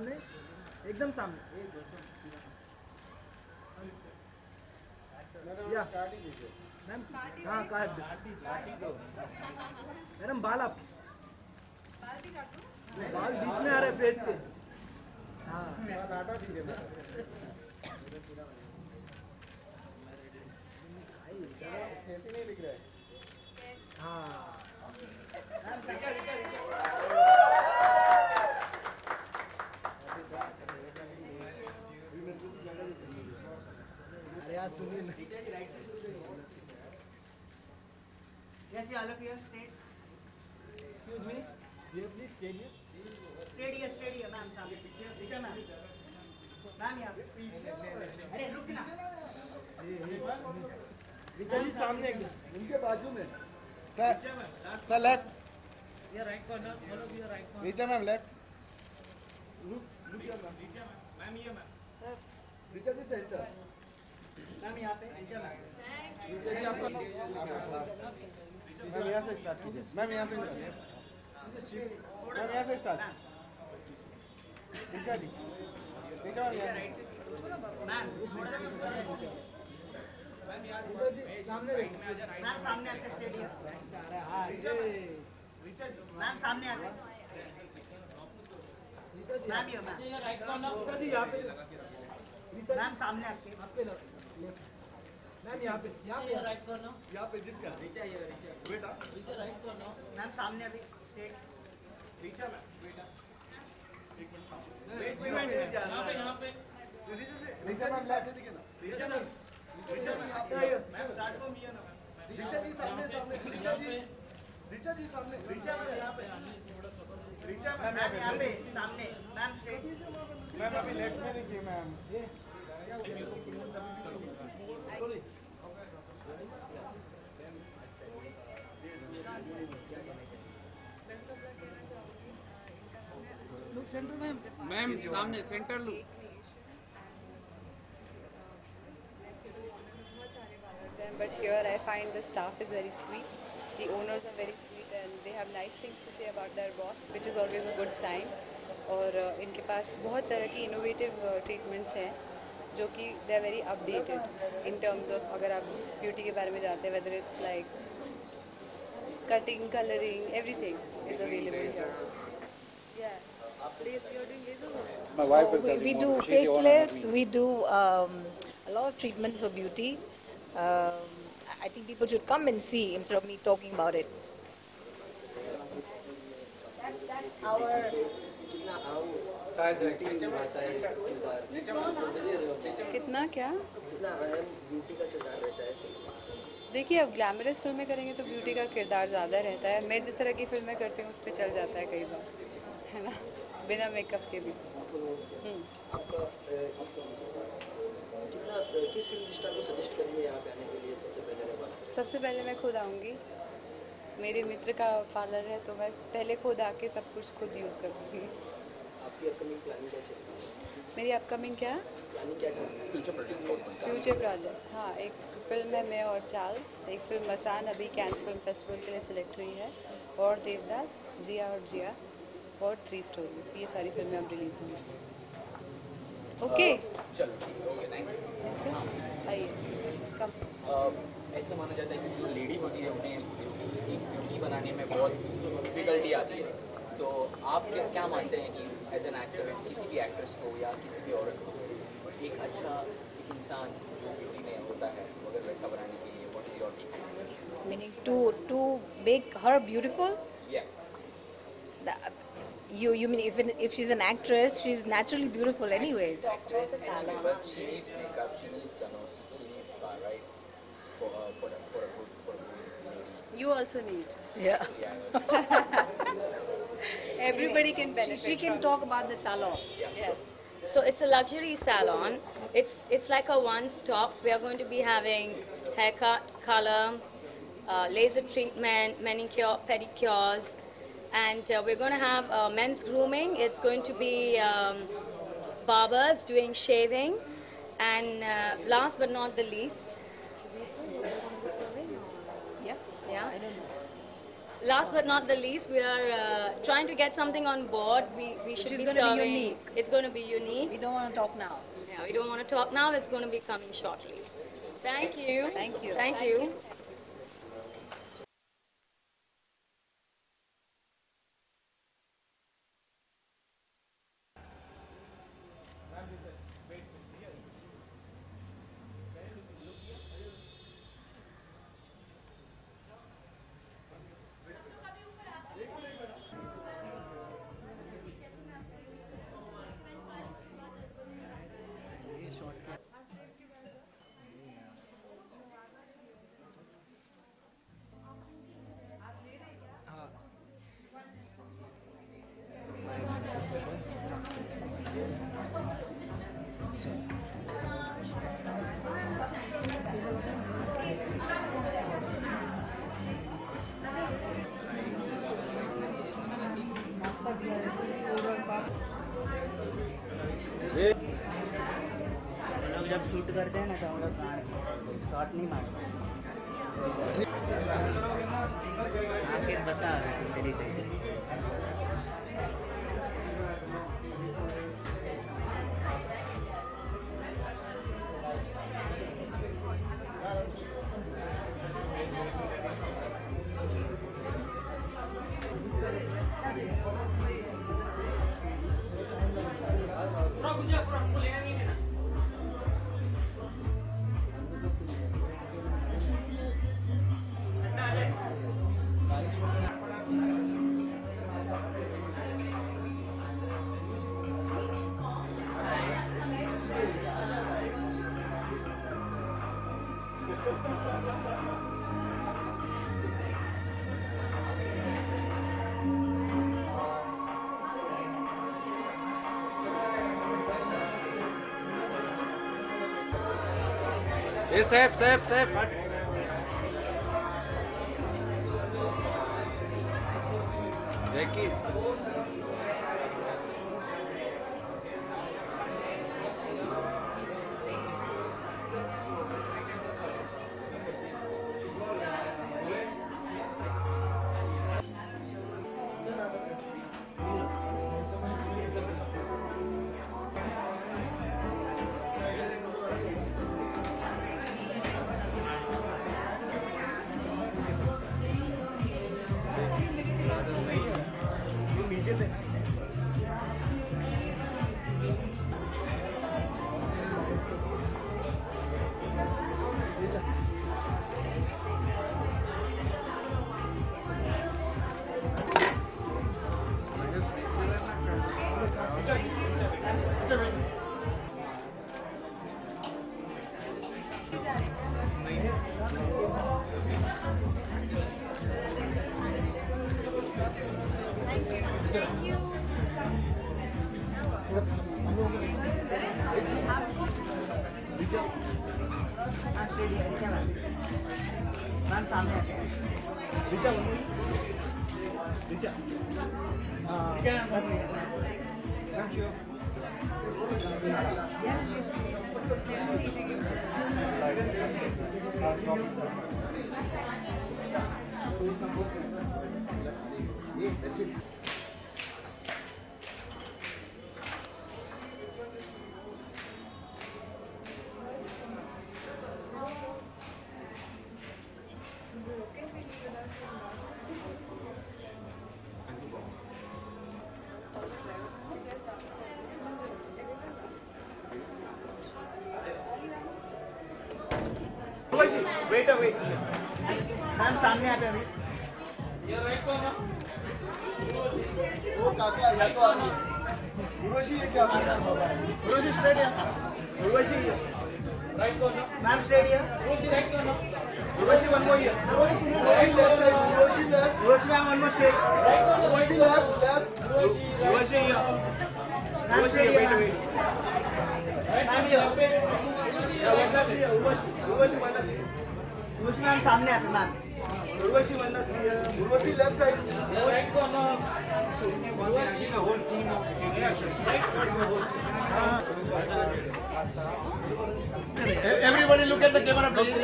सामने, एकदम सामने। या मैम, हाँ काट दो। मैडम बाल आप, बाल बीच में आ रहे फेस के। हाँ कैसे नहीं दिख रहा है? हाँ अरे यार Sunil, Yes, all of you straight. Excuse me, ये please stand here. Straight here, ma'am. सामने picture ma'am. Ma'am यहाँ पे. अरे रुक ना. ऋचा जी सामने एकदम, उनके बाजू में। Sir left. ये राइट कॉर्नर, फॉलो भी राइट कॉर्नर। नीचे मैम लेफ्ट। मैम ये मैम। नीचे जी सेंटर। Ma'am यहाँ पे. नीचे ma'am. मैम यहाँ से स्टार्ट कीजिए। मैम यहाँ से स्टार्ट। मैम यहाँ से स्टार्ट। नीचे जी। नीचे मैम यहाँ से। Ma'am. सामने देखो। Ma'am सामने आके straight here. हाँ ये Ma'am सामने आके. Ma'am ये ma'am. ये राइट कॉर्नर। ऋचा जी यहाँ पे, ऋचा जी Ma'am सामने आके. आप पे लो। मैम यहाँ पे, ये राइट कॉर्नर। यहाँ पे जिसका। बेटा। ये राइट कॉर्नर। Ma'am सामने आके straight. यहाँ पे। नीचे मैम लेफ्ट। नीचे जी सामने सामने। नीचे जी सामने। Ma'am यहाँ पे सामने. Ma'am straight. मैम अभी लेफ्ट में देखिए ma'am. Look centre ma'am. Ma'am सामने centre look. But here I find the staff is very sweet, the owners are very sweet and they have nice things to say about their boss, which is always a good sign. और इनके पास बहुत तरह की innovative treatments हैं जो कि they are very updated in terms of अगर आप beauty के बारे में जानते हैं, whether it's like cutting, coloring, everything is available here. Yeah. You're doing lasers also? My wife is We do facelifts, we do a lot of treatments for beauty. I think people should come and see instead of me talking about it. That's our. कितना क्या? देखिए अब glamorous फिल्में करेंगे तो beauty का किरदार ज़्यादा रहता है। मैं जिस तरह की फिल्में करती हूँ उस पर चल जाता है कई बार, है ना, बिना मेकअप के भी। किस फिल्म स्टार को सजेस्ट करेंगे यहाँ पे आने के लिए? सबसे पहले मैं खुद आऊँगी। मेरे मित्र का पार्लर है तो मैं पहले खुद आके सब कुछ खुद यूज़ करूँगी। आपकी अपकमिंग प्लानिंग क्या चल रही है? मेरी अपकमिंग क्या? प्लानिंग क्या चल रही है? फ्यूचर प्रोजेक्ट्स, हाँ, एक फिल्म है मैं और चार्ल्स, एक फिल्म मसान अभी कैंस फिल्म फेस्टिवल के लिए सिलेक्ट हुई है, और देवदास, जिया और जिया, और 3 स्टोरीज, ये सारी फिल्में अब रिलीज हुई हैं। ओके चलो ओके थैंक यू। आइए कम। ऐसा माना जाता है कि जो लेडी होती है उन्हें एक ब्यूटी बनाने में बहुत डिफिकल्टी आती है, तो आप क्या मानते हैं कि एज एन एक्टर किसी भी एक्ट्रेस को या किसी भी औरत को एक अच्छा एक इंसान जो ब्यूटी में होता है अगर वैसा बनाने के लिए what is your take? Meaning to make her beautiful. या You mean if she's an actress, she's naturally beautiful anyways. actress anyway, but she needs makeup, she needs she needs spa, right? For a good lady. You also need. Yeah. Yeah. Everybody can benefit. She can talk about the salon. Yeah. So it's a luxury salon. It's like a one-stop. We are going to be having haircut, color, laser treatment, manicure, pedicures, and we're going to have men's grooming. It's going to be barbers doing shaving, and last but not the least, Yeah. yeah. I don't know. last but not the least, we are trying to get something on board. We should is be gonna be serving. unique. It's going to be unique. We don't want to talk now. Yeah, we don't want to talk now. It's going to be coming shortly. Thank you. Thank you. Thank you. लोग जब shoot करते हैं ना तो हम लोग shot नहीं मारते आखिर बता तरीके से ये सेफ हट देखिए मैम सामने वेट मैम सामने आ पे अभी वो काका या तो आगे उर्वशी ये क्या उर्वशी स्ट्रेट है Urvashi right corner ma'am straight here Urvashi one more here Urvashi left side Urvashi left Urvashi ma'am one more straight Urvashi left Urvashi here ma'am straight here ma'am here Urvashi ma'am सामने आ पे ma'am Urvashi Urvashi left side right corner everybody look at the camera please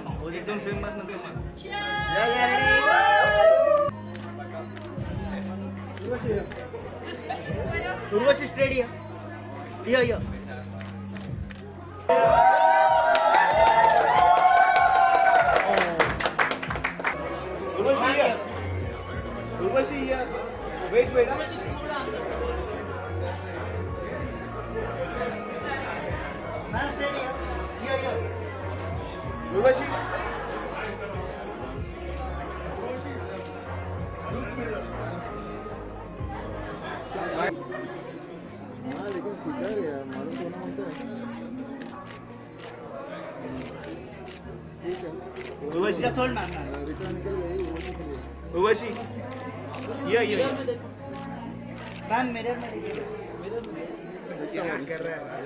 वो एकदम famous ना famous Urvashi straight here. Here. Urvashi here. Wait. Ma'am, straight here. Here. Urvashi. लेकिन किधर है मालूम तो ना होता है ठीक है उर्वशी का सोल्ड मैम रिटर्न निकल गई उर्वशी ये मैम मिरर में देखिए क्या कर रहा है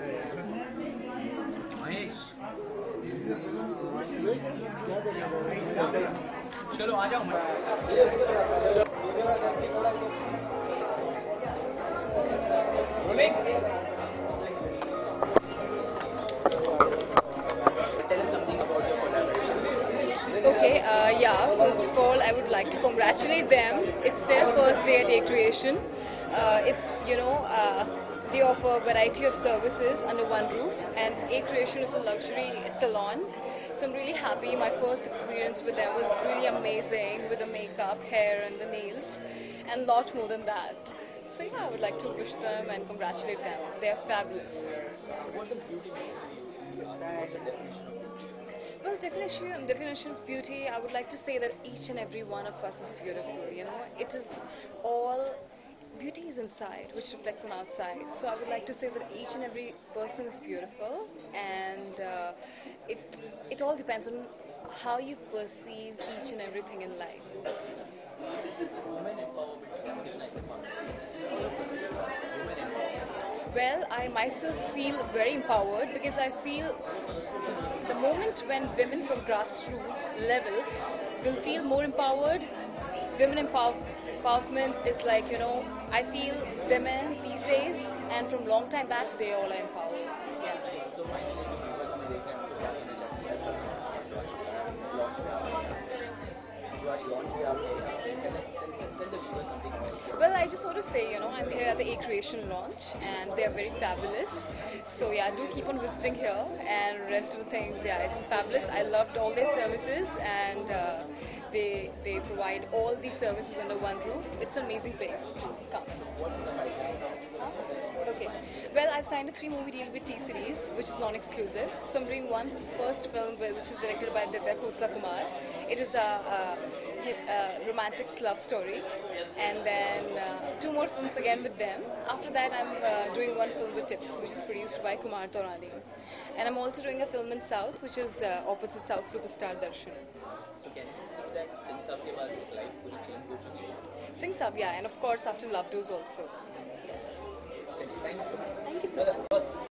महेश क्या कर रहा है चलो आ जाओ Rolling. Tell us something about your collaboration. Okay, first of all, I would like to congratulate them. It's their first day at A Creation. They offer a variety of services under one roof, and A Creation is a luxury salon. So I'm really happy. My first experience with them was really amazing with the makeup, hair, and the nails, and a lot more than that. So yeah, I would like to wish them and congratulate them. They are fabulous. What does beauty mean to you? What is the definition of beauty? Well, definition of beauty, I would like to say that each and every one of us is beautiful. It is all beauty is inside, which reflects on outside. So I would like to say that each and every person is beautiful, and it all depends on how you perceive each and everything in life. Well, I myself feel very empowered because I feel the moment when women from grassroots level will feel more empowered, women empowerment is like, I feel women these days and from long time back, they all are empowered. Yeah. Well, I just want to say, I'm here at the A Creation launch and they're very fabulous. So yeah, do keep on visiting here, and rest of the things, yeah, it's fabulous. I loved all their services, and they provide all these services under one roof. It's an amazing place to come. Okay. Well, I've signed a 3-movie deal with T-Series, which is non-exclusive. So I'm doing one first film which is directed by Divya Khosla Kumar. It is a romantic love story, and then 2 more films again with them. After that, I'm doing one film with Tips, which is produced by Kumar Taurani. And I'm also doing a film in South, which is opposite South superstar Darshan. So can you see that Singh Saab ke baad life puri change ho chuki hai? Singh Saab, yeah, and of course after Love Do's also. Thank you so much. Thank you so much.